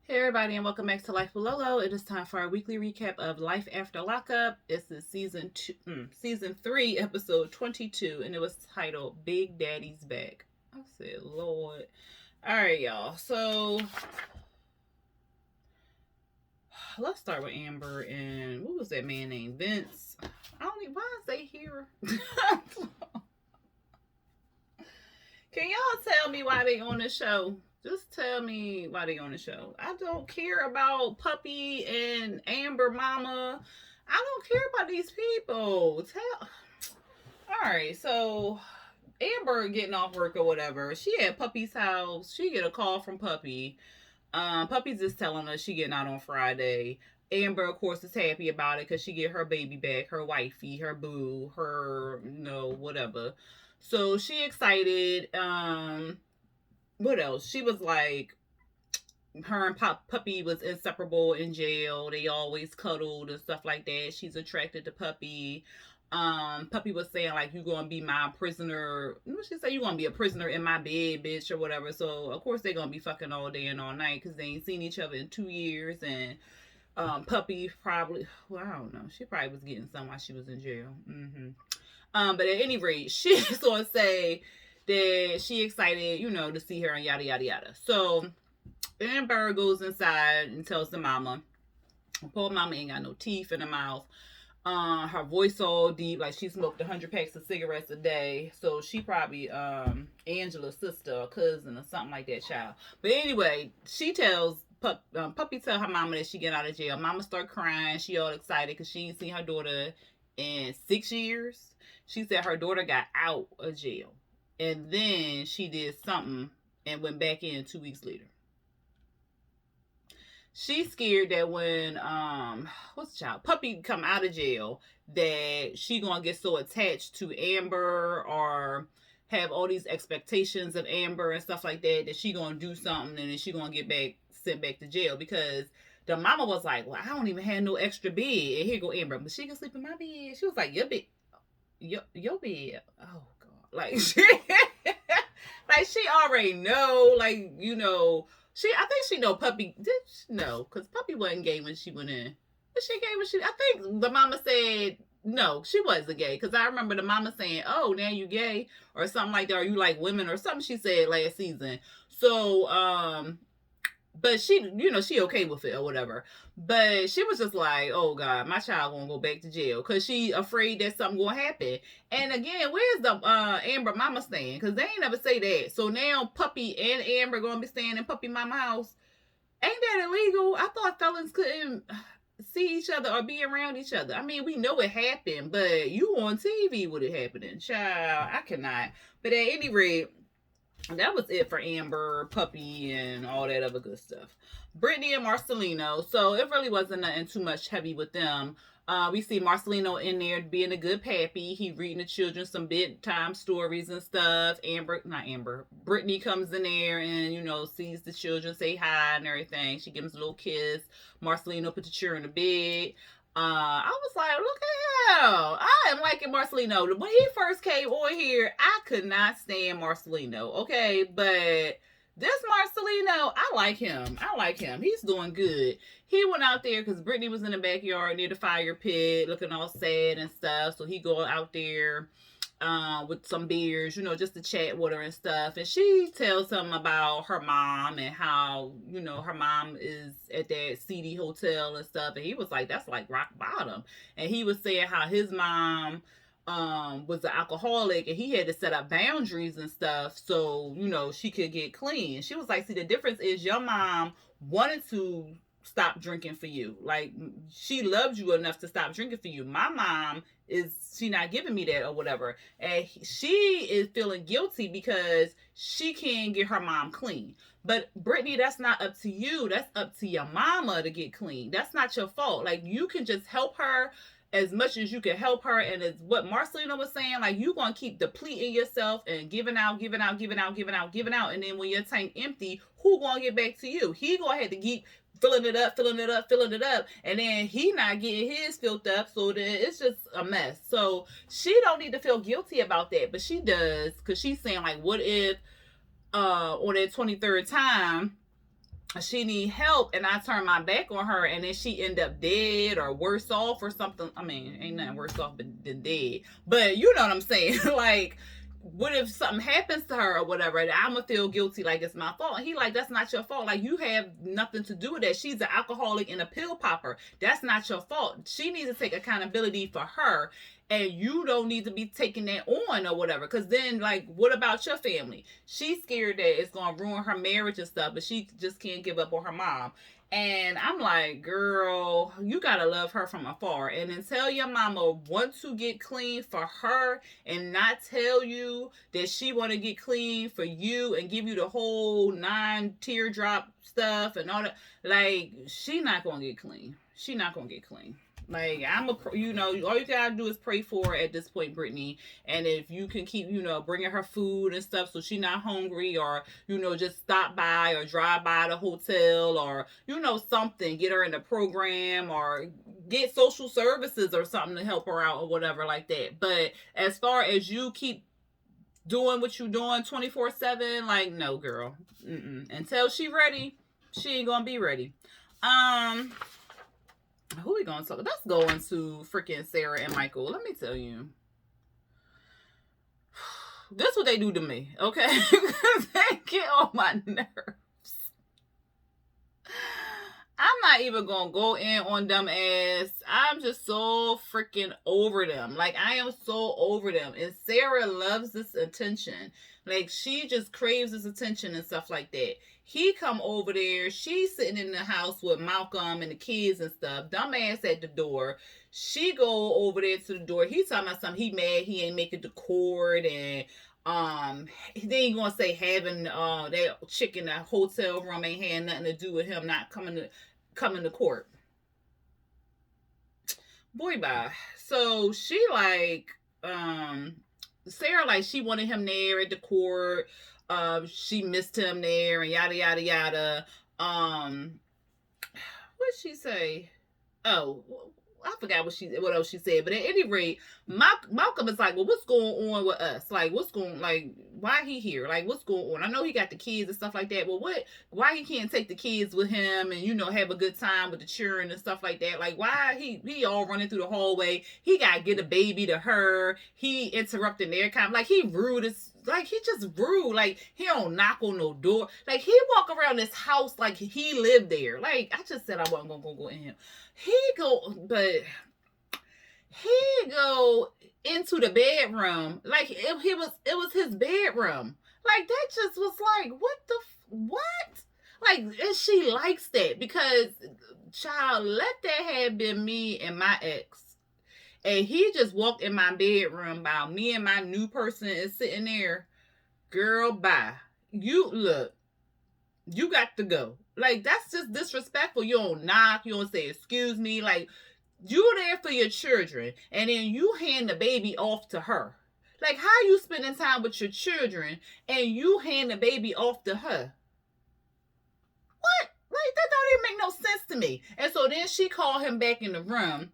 Hey everybody, and welcome back to Life with Lolo. It is time for our weekly recap of Life After Lockup. This is season 3, episode 22, and it was titled "Big Daddy's Back." I said, "Lord." All right, y'all. So let's start with Amber and what was that man named Vince? I don't even. Why is they here? Can y'all tell me why they on the show? Just tell me why they on the show. I don't care about Puppy and Amber Mama. I don't care about these people. All right, so Amber getting off work or whatever. She at Puppy's house. She get a call from Puppy. Puppy's just telling us she getting out on Friday. Amber, of course, is happy about it because she get her baby back, her wifey, her boo, her whatever. So she excited. What else? She was like, her and Puppy was inseparable in jail. They always cuddled and stuff like that. She's attracted to Puppy. Puppy was saying like, you gonna be my prisoner. What she say? You gonna be a prisoner in my bed, bitch, or whatever. So of course they're gonna be fucking all day and all night because they ain't seen each other in 2 years. And Puppy probably, well, I don't know. She probably was getting some while she was in jail. But at any rate, she sort of say that she excited, to see her and yada yada yada. So Amber goes inside and tells the mama, poor mama ain't got no teeth in her mouth. Her voice all deep, like she smoked 100 packs of cigarettes a day. So she probably Angela's sister or cousin or something like that, child. But anyway, she tells Puppy tell her mama that she get out of jail. Mama start crying. She all excited because she ain't seen her daughter in 6 years. She said her daughter got out of jail. And then she did something and went back in 2 weeks later. She's scared that when what's the child Puppy come out of jail, that she gonna get so attached to Amber or have all these expectations of Amber and stuff like that she gonna do something and then she gonna get back sent back to jail. Because the mama was like, well, I don't even have no extra bed, and here go Amber, but she can sleep in my bed. She was like, your bed, your bed. Oh God, like she like she already know, like I think she know Puppy. Did she know? Because Puppy wasn't gay when she went in. But she gay when she. I think the mama said no, she wasn't gay. Because I remember the mama saying, "Oh, now you gay," or something like that, or you like women, or something she said last season. So, but she, she okay with it or whatever. But she was just like, oh God, my child gonna go back to jail because she afraid that something gonna happen. And again, where's the Amber mama staying? Because they ain't never say that. So now Puppy and Amber gonna be staying in Puppy mama house. Ain't that illegal? I thought felons couldn't see each other or be around each other. I mean, we know it happened, but you on TV with it happening. Child, I cannot. But at any rate, that was it for Amber, Puppy, and all that other good stuff. Britney and Marcelino. So it really wasn't nothing too much heavy with them. We see Marcelino in there being a good pappy. He reading the children some bedtime stories and stuff. Britney comes in there and, sees the children, say hi and everything. She gives them a little kiss. Marcelino put the children in bed. I was like, look at him. I am liking Marcelino. When he first came on here, I could not stand Marcelino. Okay, but this Marcelino, I like him. He's doing good. He went out there because Brittany was in the backyard near the fire pit, looking all sad and stuff. So he go out there with some beers, just to chat with her and stuff. And she tells him about her mom and how, her mom is at that seedy hotel and stuff. And he was like, that's like rock bottom. And he was saying how his mom was an alcoholic and he had to set up boundaries and stuff so, she could get clean. She was like, see, the difference is your mom wanted to stop drinking for you. Like, she loved you enough to stop drinking for you. My mom she not giving me that or whatever, and she is feeling guilty because she can't get her mom clean. But Brittany, that's not up to you. That's up to your mama to get clean. That's not your fault. Like, you can just help her as much as you can help her. And it's what Marcelino was saying, like, you gonna keep depleting yourself and giving out. And then when your tank empty, who gonna get back to you? He gonna have to keep filling it up, and then he not getting his filled up, so then it's just a mess. So she don't need to feel guilty about that, but she does, because she's saying, like, what if on that 23rd time she need help and I turn my back on her and then she end up dead or worse off or something. I mean, ain't nothing worse off than dead. But you know what I'm saying? Like, what if something happens to her or whatever, and I'm gonna feel guilty like it's my fault? And he like, that's not your fault. Like, you have nothing to do with that. She's an alcoholic and a pill popper. That's not your fault. She needs to take accountability for her, and you don't need to be taking that on or whatever. Because then, like, what about your family? She's scared that it's gonna ruin her marriage and stuff, but she just can't give up on her mom. And I'm like, girl, you gotta love her from afar. And then tell your mama want to get clean for her and not tell you that she want to get clean for you and give you the whole 9 teardrop stuff and all that. Like, she not gonna get clean. She not gonna get clean. Like, you know, all you gotta do is pray for her at this point, Britney. And if you can keep, you know, bringing her food and stuff so she's not hungry, or, you know, just stop by or drive by the hotel, or, you know, something, get her in the program or get social services or something to help her out or whatever like that. But as far as you keep doing what you doing 24/7, like, no, girl. Until she ready, she ain't gonna be ready. Who we gonna talk? Let's go into freaking Sara and Michael. Let me tell you, this is what they do to me, okay? They get on my nerves. I'm not even gonna go in on them ass. I'm just so freaking over them. Like, I am so over them. And Sara loves this attention. Like, she just craves this attention and stuff like that. He come over there. She's sitting in the house with Malcolm and the kids and stuff. Dumbass at the door. She go over there to the door. He talking about something. He mad he ain't making the court, and they ain't gonna say having that chick in the hotel room ain't had nothing to do with him not coming to court. Boy, bye. So she like Sara, like, she wanted him there at the court. She missed him there and yada yada yada. What did she say? Oh, I forgot what else she said. But at any rate, Malcolm is like, well, what's going on with us? Like, why he here? Like, what's going on? I know he got the kids and stuff like that, but why he can't take the kids with him and, you know, have a good time with the children and stuff like that? Like, why he all running through the hallway? He got to get a baby to her. He interrupting their kind. Like, he rude as, like, he just rude. Like, he don't knock on no door. Like, he walk around this house like he lived there. Like, I just said I wasn't gonna go in him. He go into the bedroom like it was his bedroom. Like, that just was like, what? Like, and she likes that because, child, let that have been me and my ex. And he just walked in my bedroom while me and my new person is sitting there. Girl, bye. You look. You got to go. Like, that's just disrespectful. You don't knock. You don't say, excuse me. Like, you're there for your children. And then you hand the baby off to her. Like, how you spending time with your children and you hand the baby off to her? What? Like, that don't even make no sense to me. And so then she called him back in the room.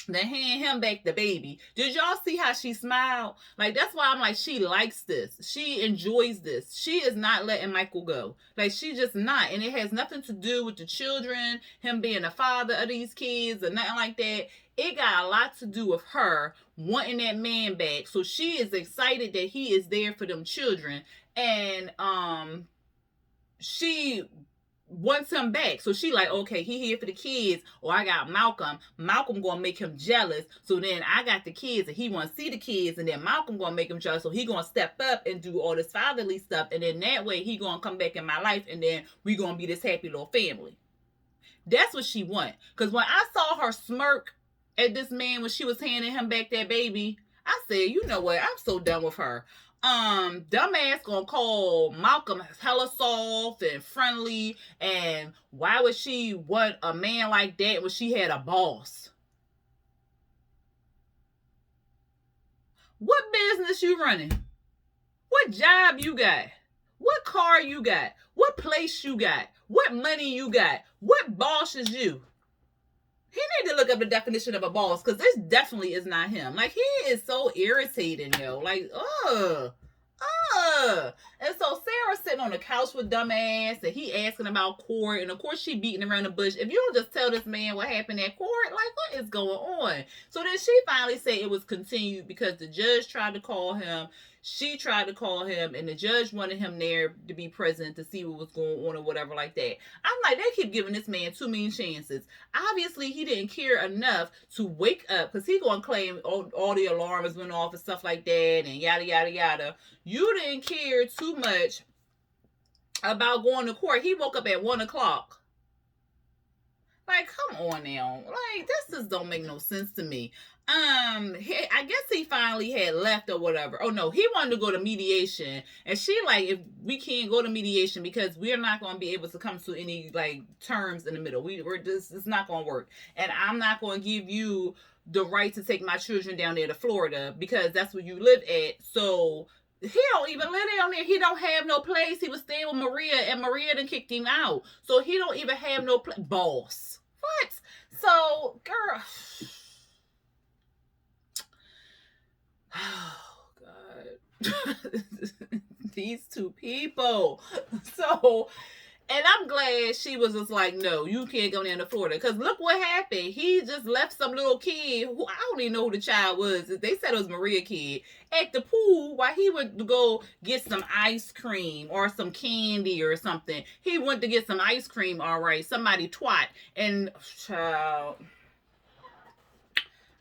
Then hand him back the baby. Did y'all see how she smiled? Like, that's why I'm like, she likes this. She enjoys this. She is not letting Michael go. Like, she just not. And it has nothing to do with the children, him being the father of these kids or nothing like that. It got a lot to do with her wanting that man back. So she is excited that he is there for them children. And she wants him back. So she like, okay, he here for the kids, or I got Malcolm gonna make him jealous, so then I got the kids and he want to see the kids, and then Malcolm gonna make him jealous, so he gonna step up and do all this fatherly stuff, and then that way he gonna come back in my life, and then we gonna be this happy little family. That's what she want. Because when I saw her smirk at this man when she was handing him back that baby, I said, you know what, I'm so done with her. Dumbass gonna call Malcolm hella soft and friendly, and why would she want a man like that when she had a boss? What business you running? What job you got? What car you got? What place you got? What money you got? What boss is you? He need to look up the definition of a boss, because this definitely is not him. Like, he is so irritating, yo. Like, And so Sarah's sitting on the couch with dumbass, and he asking about court, and of course she beating around the bush. If you don't just tell this man what happened at court, like what is going on? So then she finally said it was continued because the judge tried to call him. She tried to call him, and the judge wanted him there to be present to see what was going on or whatever like that. I'm like, they keep giving this man too many chances. Obviously, he didn't care enough to wake up because he gonna claim all the alarms went off and stuff like that and yada yada yada. You didn't care too much about going to court. He woke up at 1:00. Like, come on now. Like, this just don't make no sense to me. I guess he finally had left or whatever. Oh no, he wanted to go to mediation, and she like, if we can't go to mediation because we're not going to be able to come to any like terms in the middle. We're just, it's not going to work, and I'm not going to give you the right to take my children down there to Florida because that's where you live at. So he don't even live down there. He don't have no place. He was staying with Maria, and Maria done kicked him out. So he don't even have no place. Boss. What? So, girl. Oh, God. These two people. So, and I'm glad she was just like, no, you can't go down to Florida. Because look what happened. He just left some little kid who I don't even know who the child was. They said it was Maria kid at the pool while he went to go get some ice cream or some candy or something. He went to get some ice cream, all right. Somebody twat. And child,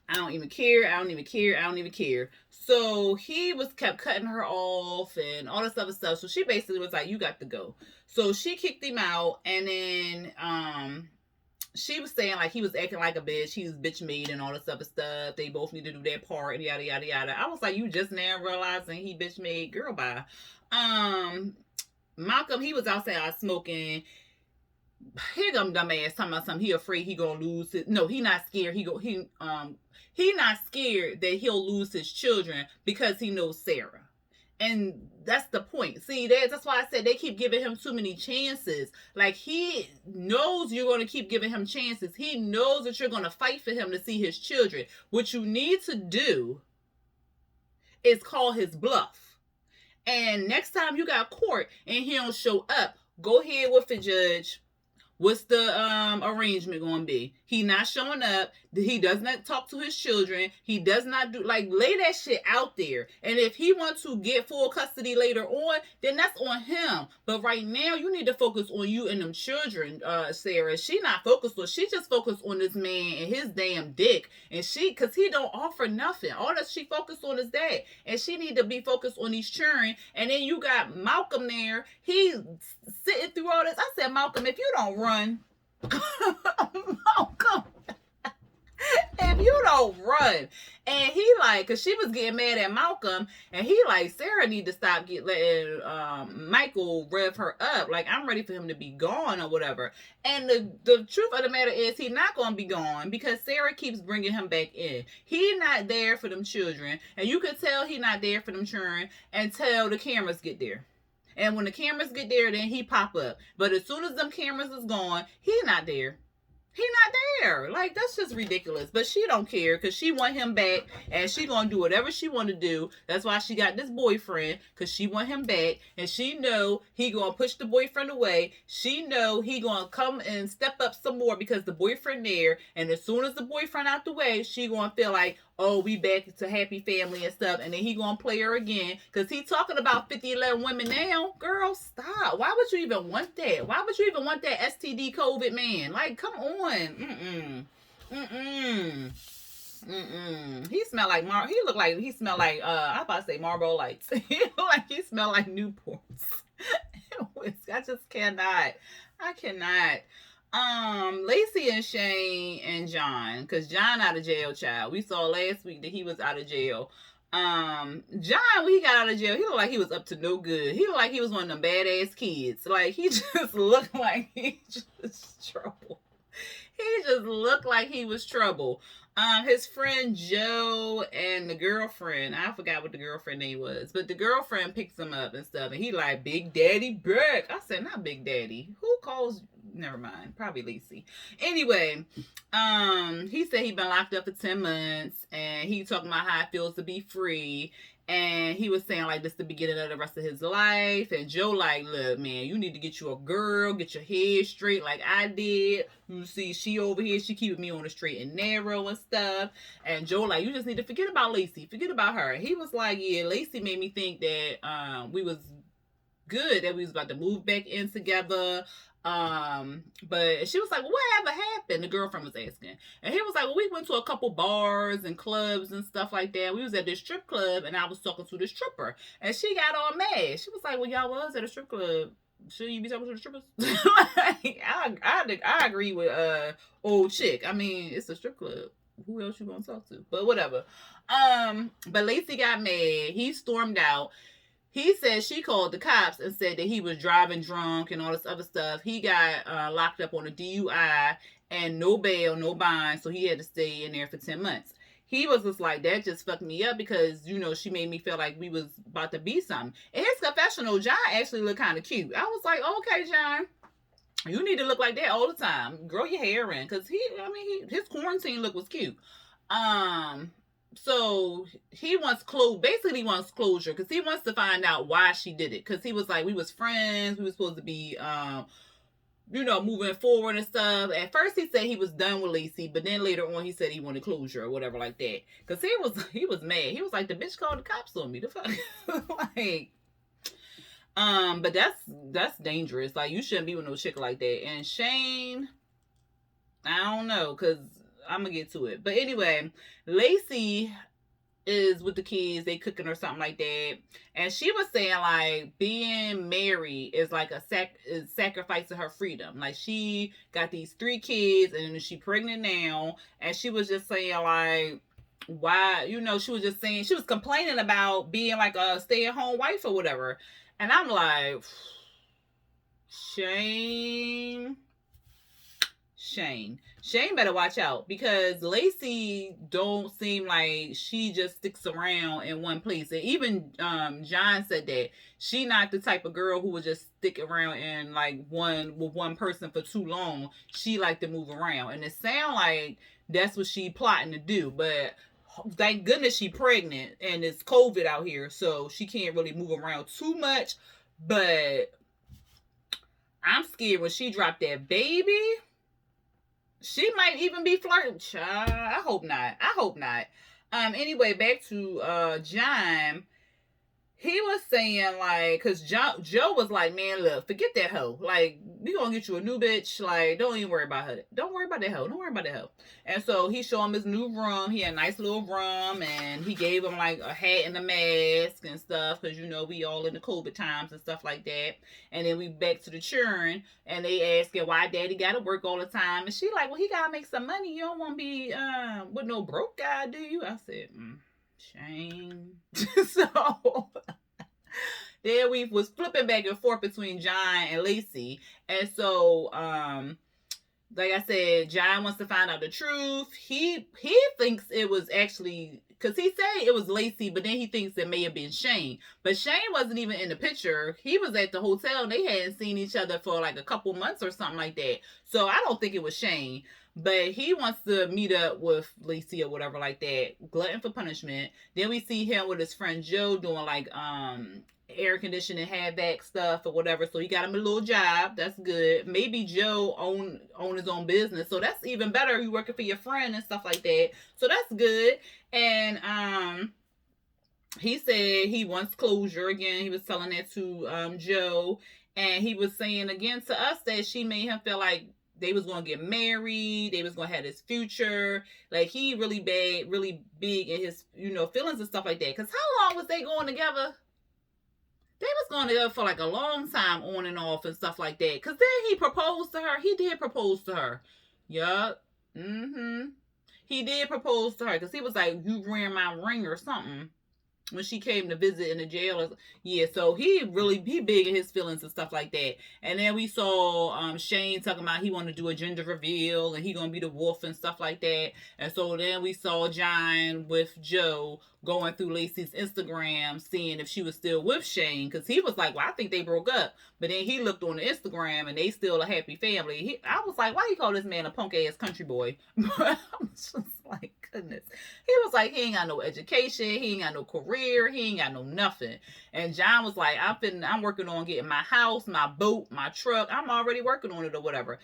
I don't even care. I don't even care. I don't even care. So he kept cutting her off and all this other stuff. So she basically was like, you got to go. So she kicked him out, and then she was saying like he was acting like a bitch. He was bitch made and all this other stuff. They both need to do their part and yada yada yada. I was like, you just now realizing he bitch made? Girl, bye. Malcolm, he was outside smoking. Here come dumbass talking about something. He afraid he gonna lose it. No, he not scared. He not scared that he'll lose his children because he knows Sarah. And that's the point. See, that's why I said they keep giving him too many chances. Like, he knows you're going to keep giving him chances. He knows that you're going to fight for him to see his children. What you need to do is call his bluff. And next time you got court and he don't show up, go ahead with the judge. What's the arrangement going to be? He not showing up. He does not talk to his children. He does not do, like, lay that shit out there. And if he wants to get full custody later on, then that's on him. But right now, you need to focus on you and them children, Sarah. She not focused on, she just focused on this man and his damn dick. And because he don't offer nothing. All that she focused on is that. And she need to be focused on these children. And then you got Malcolm there. He's sitting through all this. I said, Malcolm, if you don't run, Malcolm, if you don't run. And he like, because she was getting mad at Malcolm, and he like, Sarah need to stop letting Michael rev her up. Like, I'm ready for him to be gone or whatever. And the truth of the matter is, he's not going to be gone because Sarah keeps bringing him back in. He not there for them children. And you could tell he not there for them children until the cameras get there. And when the cameras get there, then he pop up. But as soon as them cameras is gone, he not there. He not there. Like, that's just ridiculous. But she don't care because she want him back, and she gonna do whatever she want to do. That's why she got this boyfriend, because she want him back, and she know he gonna push the boyfriend away. She know he gonna come and step up some more because the boyfriend there. And as soon as the boyfriend out the way, she gonna feel like, oh, we back to happy family and stuff. And then he gonna play her again because he talking about 11 women now. Girl, stop. Why would you even want that? Why would you even want that STD COVID man? Like, come on. He smell like he looked like he smelled like I about to say Marlboro Lights. He look like he smelled like Newports. I just cannot. I cannot. Lacey and Shane and John, because John out of jail, child. We saw last week that he was out of jail. John, when he got out of jail, he looked like he was up to no good. He looked like he was one of them badass kids. Like, he just looked like he just trouble. He just looked like he was trouble. His friend Joe and the girlfriend, I forgot what the girlfriend name was, but the girlfriend picks him up and stuff, and he like, Big Daddy back. I said, not Big Daddy. Who calls never mind. Probably Lacey. Anyway, he said he'd been locked up for 10 months, and he talking about how it feels to be free. And he was saying like this the beginning of the rest of his life. And Joe like, look, man, you need to get you a girl, get your head straight like I did. You see, she over here, she keeping me on the straight and narrow and stuff. And Joe like, you just need to forget about Lacey, forget about her. And he was like, yeah, Lacey made me think that we was good, that we was about to move back in together. But she was like, well, whatever happened? The girlfriend was asking. And he was like, well, we went to a couple bars and clubs and stuff like that. We was at this strip club, and I was talking to the stripper, and she got all mad. She was like, well, y'all was at a strip club. Should you be talking to the strippers? Like, I agree with old chick. I mean, it's a strip club. Who else you gonna talk to? But whatever. But Lacey got mad. He stormed out. He said she called the cops and said that he was driving drunk and all this other stuff. He got locked up on a DUI and no bail, no bond, so he had to stay in there for 10 months. He was just like, that just fucked me up because, you know, she made me feel like we was about to be something. In his confessional, John actually looked kind of cute. I was like, okay, John, you need to look like that all the time. Grow your hair in, because his quarantine look was cute. So he wants basically wants closure, because he wants to find out why she did it. Because he was like, we was friends, we was supposed to be, moving forward and stuff. At first he said he was done with Lacey, but then later on he said he wanted closure or whatever like that. Because he was mad. He was like, the bitch called the cops on me. The fuck, like. But that's dangerous. Like, you shouldn't be with no chick like that. And Shane, I don't know, because I'm gonna get to it. But anyway, Lacey is with the kids, they cooking or something like that, and she was saying like being married is like a sacrifice of her freedom. Like, she got these 3 kids and she pregnant now, and she was just saying like, why, she was just saying, she was complaining about being like a stay-at-home wife or whatever. And I'm like, Shane better watch out, because Lacey don't seem like she just sticks around in one place. And even John said that she not the type of girl who would just stick around in like one person for too long. She like to move around, and it sound like that's what she plotting to do. But thank goodness she pregnant and it's COVID out here, so she can't really move around too much. But I'm scared when she dropped that baby. She might even be flirting. Child, I hope not. Anyway, back to John. He was saying like, because Joe was like, man, look, forget that hoe. Like, we gonna get you a new bitch. Like, don't even worry about her. Don't worry about that hoe. And so he showed him his new room. He had a nice little room, and he gave him like a hat and a mask and stuff, because we all in the COVID times and stuff like that. And then we back to the children, and they asking why daddy gotta work all the time, and she like, well, he gotta make some money. You don't want to be with no broke guy, do you? I said, Shame. So there we was flipping back and forth between John and Lacey. And so like I said, John wants to find out the truth. He thinks it was actually, because he said it was Lacey, but then he thinks it may have been Shane. But Shane wasn't even in the picture. He was at the hotel, and they hadn't seen each other for like a couple months or something like that. So I don't think it was Shane. But he wants to meet up with Lacey or whatever like that. Glutton for punishment. Then we see him with his friend Joe doing like air conditioning, hatchback stuff or whatever. So he got him a little job. That's good. Maybe Joe own his own business. So that's even better. You working for your friend and stuff like that. So that's good. And he said he wants closure again. He was telling that to Joe. And he was saying again to us that she made him feel like they was going to get married. They was going to have this future. Like, he really big in his, feelings and stuff like that. Because how long was they going together? They was going together for like a long time, on and off and stuff like that. Because then he proposed to her. He did propose to her. Yup. He did propose to her. Because he was like, you ran my ring or something. when she came to visit in the jail. Yeah, so he big in his feelings and stuff like that. And then we saw Shane talking about he wanted to do a gender reveal and he gonna be the wolf and stuff like that. And so then we saw John with Joe going through Lacey's Instagram, seeing if she was still with Shane, because he was like, well, I think they broke up. But then he looked on the Instagram and they still a happy family. I was like, why you call this man a punk ass country boy? I was just like, goodness. He was like, he ain't got no education, he ain't got no career, he ain't got no nothing. And John was like, I'm working on getting my house, my boat, my truck. I'm already working on it or whatever.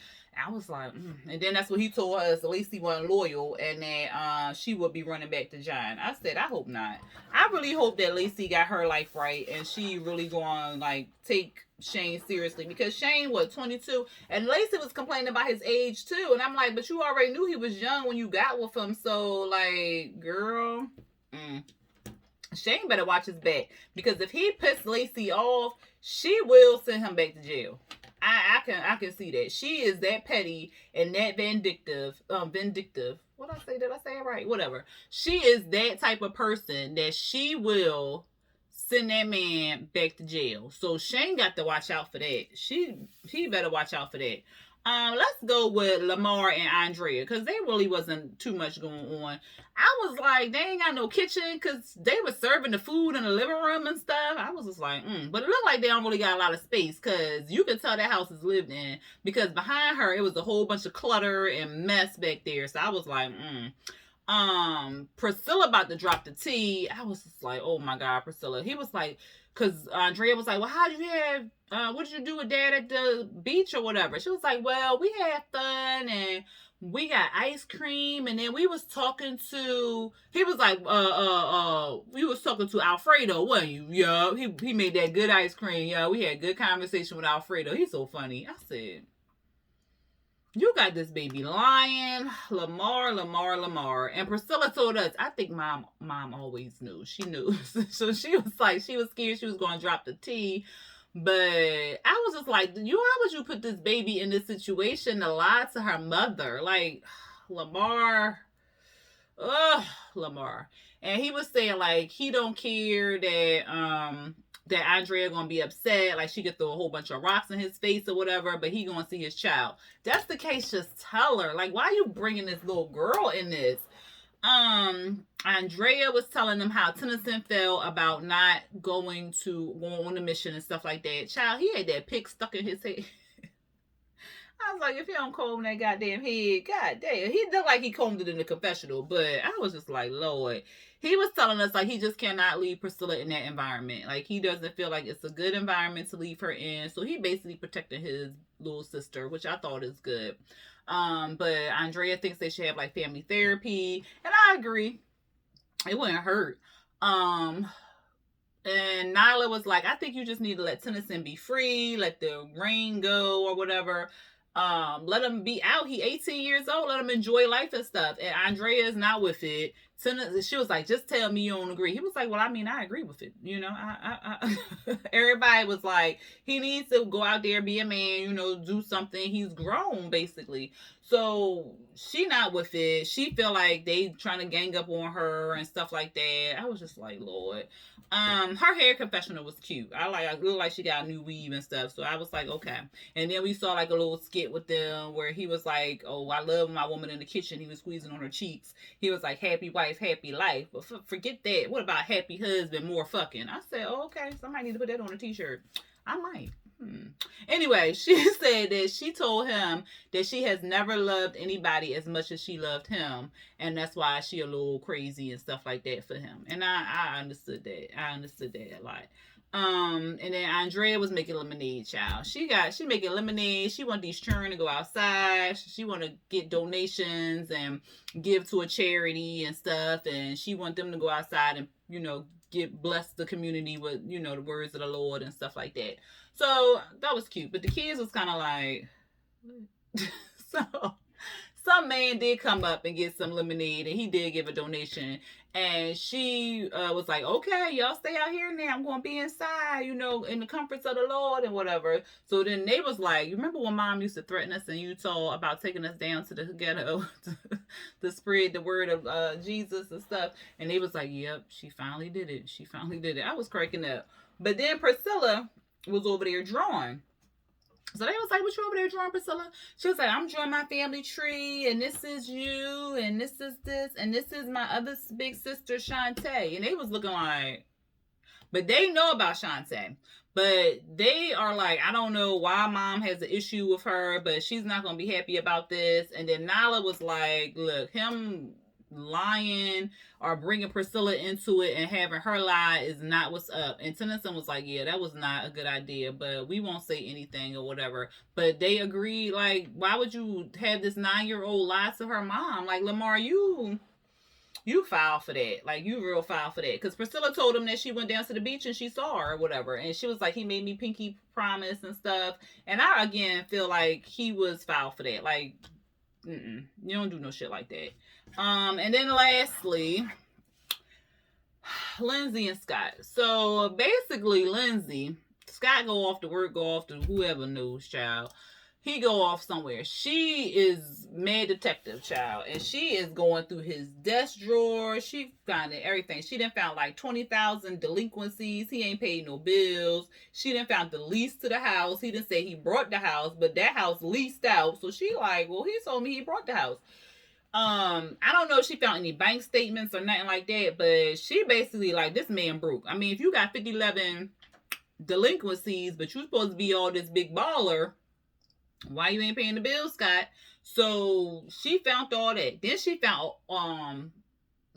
I was like, And then that's what he told us. Lacey wasn't loyal and that she would be running back to John. I said, I hope not. I really hope that Lacey got her life right and she really going like take Shane seriously, because Shane was 22 and Lacey was complaining about his age too, and I'm like, but you already knew he was young when you got with him, so like, girl, Shane better watch his back, because if he pissed Lacey off, she will send him back to jail. I can see that. She is that petty and that vindictive. What I say? Did I say it right? Whatever. She is that type of person that she will send that man back to jail. So Shane got to watch out for that. He better watch out for that. Let's go with Lamar and Andrea, because they really wasn't too much going on. I was like, they ain't got no kitchen, because they were serving the food in the living room and stuff. I was just like, But it looked like they don't really got a lot of space, because you could tell that house is lived in, because behind her, it was a whole bunch of clutter and mess back there. So I was like, Priscilla about to drop the tea. I was just like, oh my God, Priscilla. He was like, because Andrea was like, well, how did you have, what did you do with Dad at the beach or whatever? She was like, well, we had fun and we got ice cream, and then we was talking to, he was like, we was talking to Alfredo, wasn't you? Yeah, he made that good ice cream. Yeah, we had good conversation with Alfredo. He's so funny. I said, you got this baby lying, Lamar. And Priscilla told us, I think mom always knew. She knew. So she was like, she was scared she was going to drop the tea. But I was just like, how would you put this baby in this situation to lie to her mother? Like, Lamar. And he was saying, like, he don't care that Andrea gonna be upset, like she could throw a whole bunch of rocks in his face or whatever, but he gonna see his child. That's the case, just tell her. Like, why are you bringing this little girl in this? Andrea was telling him how Tennyson felt about not going on the mission and stuff like that. Child, he had that pick stuck in his head. I was like, if he don't comb that goddamn head, goddamn. He looked like he combed it in the confessional, but I was just like, Lord. He was telling us, like, he just cannot leave Priscilla in that environment. Like, he doesn't feel like it's a good environment to leave her in. So he basically protected his little sister, which I thought is good. But Andrea thinks they should have, like, family therapy. And I agree. It wouldn't hurt. And Nyla was like, I think you just need to let Tennyson be free, let the rain go or whatever. Let him be out. He 18 years old. Let him enjoy life and stuff. And Andrea is not with it. She was like, just tell me you don't agree. He was like, well, I mean, I agree with it. You know, I everybody was like, he needs to go out there, be a man, you know, do something. He's grown, basically. So she not with it. She feel like they trying to gang up on her and stuff like that. I was just like, Lord. Her hair confessional was cute. I looked like she got a new weave and stuff. So I was like, okay. And then we saw like a little skit with them where he was like, oh, I love my woman in the kitchen. He was squeezing on her cheeks. He was like, happy wife, happy life. But forget that. What about happy husband, more fucking? I said, oh, okay. Somebody need to put that on a t-shirt. I might. Anyway, she said that she told him that she has never loved anybody as much as she loved him, and that's why she a little crazy and stuff like that for him. And I understood that. I understood that a lot. And then Andrea was making lemonade, child. She making lemonade. She want these children to go outside. She want to get donations and give to a charity and stuff, and she want them to go outside and, you know, bless the community with, you know, the words of the Lord and stuff like that. So that was cute. But the kids was kind of like, so some man did come up and get some lemonade, and he did give a donation. And she was like, okay, y'all stay out here now. I'm going to be inside, you know, in the comforts of the Lord and whatever. So then they was like, you remember when Mom used to threaten us in Utah about taking us down to the ghetto to spread the word of Jesus and stuff? And they was like, yep, she finally did it. She finally did it. I was cracking up. But then Priscilla was over there drawing. So they was like, what you over there drawing, Priscilla? She was like, I'm drawing my family tree, and this is you, and this is this, and this is my other big sister, Shantae. And they was looking like, but they know about Shantae. But they are like, I don't know why Mom has an issue with her, but she's not going to be happy about this. And then Nala was like, look, him lying or bringing Priscilla into it and having her lie is not what's up. And Tennyson was like, yeah, that was not a good idea, but we won't say anything or whatever. But they agreed, like, why would you have this 9-year-old lie to her mom? Like, Lamar, you foul for that. Like, you real foul for that. Because Priscilla told him that she went down to the beach and she saw her or whatever. And she was like, he made me pinky promise and stuff. And I, again, feel like he was foul for that. Like, you don't do no shit like that. And then lastly, Lindsey and Scott. So basically, Scott go off to work, go off to whoever knows, child. He go off somewhere. She is mad detective, child, and she is going through his desk drawer. She finding everything. She done found like 20,000 delinquencies. He ain't paid no bills. She done found the lease to the house. He done say he brought the house, but that house leased out. So she like, well, he told me he brought the house. I don't know if she found any bank statements or nothing like that, but she basically like, this man broke. I mean, if you got 50-11 delinquencies, but you supposed to be all this big baller, why you ain't paying the bills, Scott? So she found all that. Then she found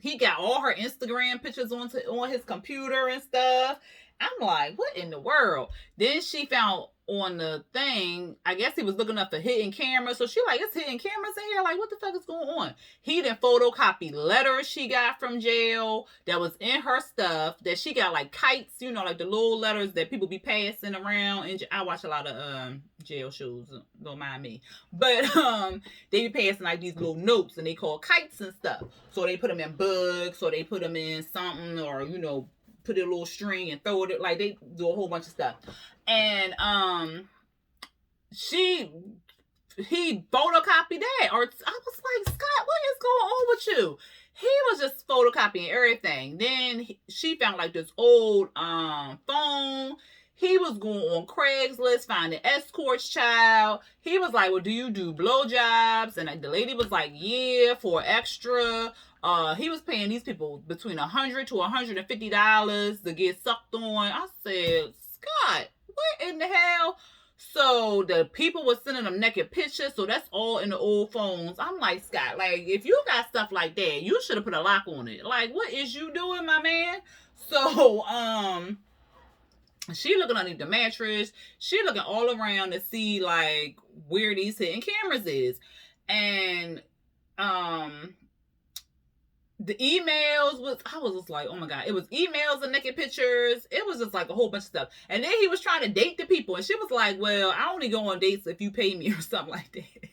he got all her Instagram pictures on his computer and stuff. I'm like, what in the world? Then she found on the thing, I guess he was looking up for hidden cameras. So she like, it's hidden cameras in here? Like, what the fuck is going on? He didn't photocopy letters she got from jail that was in her stuff, that she got like kites, you know, like the little letters that people be passing around. And I watch a lot of jail shows, don't mind me. But they be passing like these little notes, and they call kites and stuff. So they put them in bugs, or they put them in something, or, you know, put a little string and throw it, like they do a whole bunch of stuff. And he photocopied that. Or I was like, Scott, what is going on with you? He was just photocopying everything. Then she found like this old phone. He was going on Craigslist, finding escorts, child. He was like, well, do you do blowjobs? And the lady was like, yeah, for extra. He was paying these people between $100 to $150 to get sucked on. I said, Scott, what in the hell? So the people were sending them naked pictures. So that's all in the old phones. I'm like, Scott, like, if you got stuff like that, you should have put a lock on it. Like, what is you doing, my man? So, she looking underneath the mattress. She looking all around to see, like, where these hidden cameras is. And, the emails I was just like, oh my God. It was emails and naked pictures. It was just like a whole bunch of stuff. And then he was trying to date the people. And she was like, well, I only go on dates if you pay me or something like that.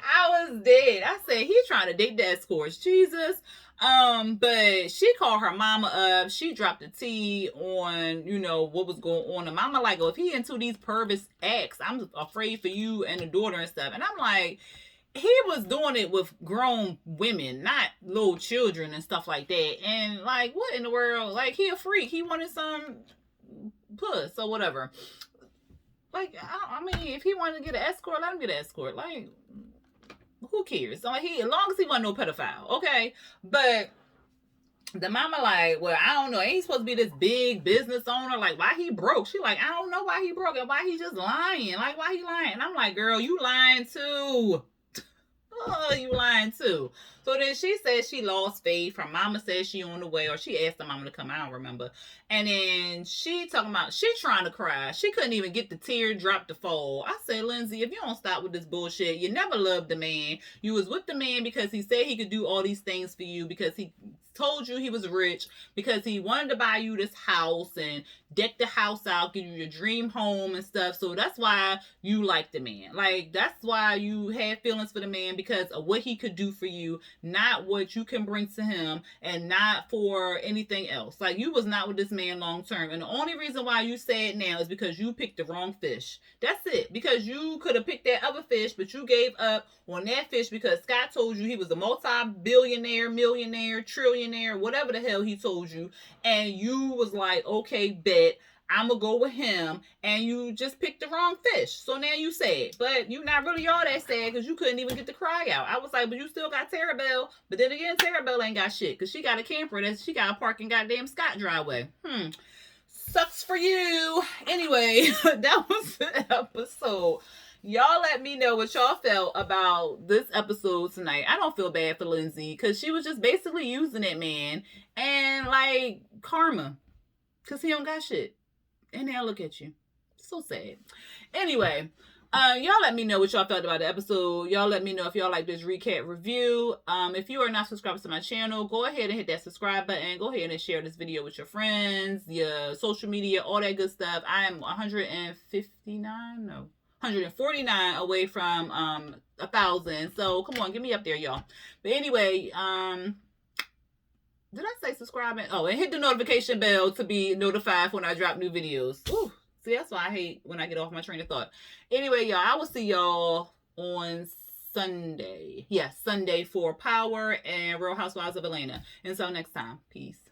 I was dead. I said, he's trying to date the escorts. Jesus. But she called her mama up. She dropped the tea on, you know, what was going on. And mama like, oh, if he into these pervert acts, I'm afraid for you and the daughter and stuff. And I'm like, he was doing it with grown women, not little children and stuff like that. And like, what in the world? Like, he a freak. He wanted some puss or whatever. Like, I mean, if he wanted to get an escort, let him get an escort. Like, who cares? So like, as long as he wasn't no pedophile, okay? But the mama like, well, I don't know. Ain't he supposed to be this big business owner? Like, why he broke? She like, I don't know why he broke and why he just lying. Like, why he lying? And I'm like, girl, you lying too. Oh, you lying too. So then she said she lost faith. Her mama said she on the way, or she asked the mama to come. I don't remember. And then she talking about she trying to cry. She couldn't even get the tear drop to fall. I said, Lindsey, if you don't stop with this bullshit, you never loved the man. You was with the man because he said he could do all these things for you, because he told you he was rich because he wanted to buy you this house and deck the house out, give you your dream home and stuff. So that's why you like the man. Like, that's why you had feelings for the man, because of what he could do for you, not what you can bring to him, and not for anything else. Like, you was not with this man long term. And the only reason why you say it now is because you picked the wrong fish. That's it. Because you could have picked that other fish, but you gave up on that fish because Scott told you he was a multi-billionaire, millionaire, trillionaire, whatever the hell he told you. And you was like, okay, bet. I'm gonna go with him, and you just picked the wrong fish. So now you sad, but you not really all that sad because you couldn't even get the cry out. I was like, but you still got Terabelle. But then again, Terabelle ain't got shit because she got a camper that she got to park in goddamn Scott driveway. Sucks for you. Anyway, that was the episode. Y'all let me know what y'all felt about this episode tonight. I don't feel bad for Lindsey because she was just basically using that man and like karma because he don't got shit. And now look at you. So sad. Anyway, y'all let me know what y'all thought about the episode. Y'all let me know if y'all like this recap review. If you are not subscribed to my channel, go ahead and hit that subscribe button. Go ahead and share this video with your friends, your social media, all that good stuff. I am 149 away from 1,000. So come on, get me up there, y'all. But anyway, did I say subscribe? And hit the notification bell to be notified when I drop new videos. Ooh, see, that's why I hate when I get off my train of thought. Anyway, y'all, I will see y'all on Sunday. Yes, Sunday for Power and Real Housewives of Atlanta. Until next time, peace.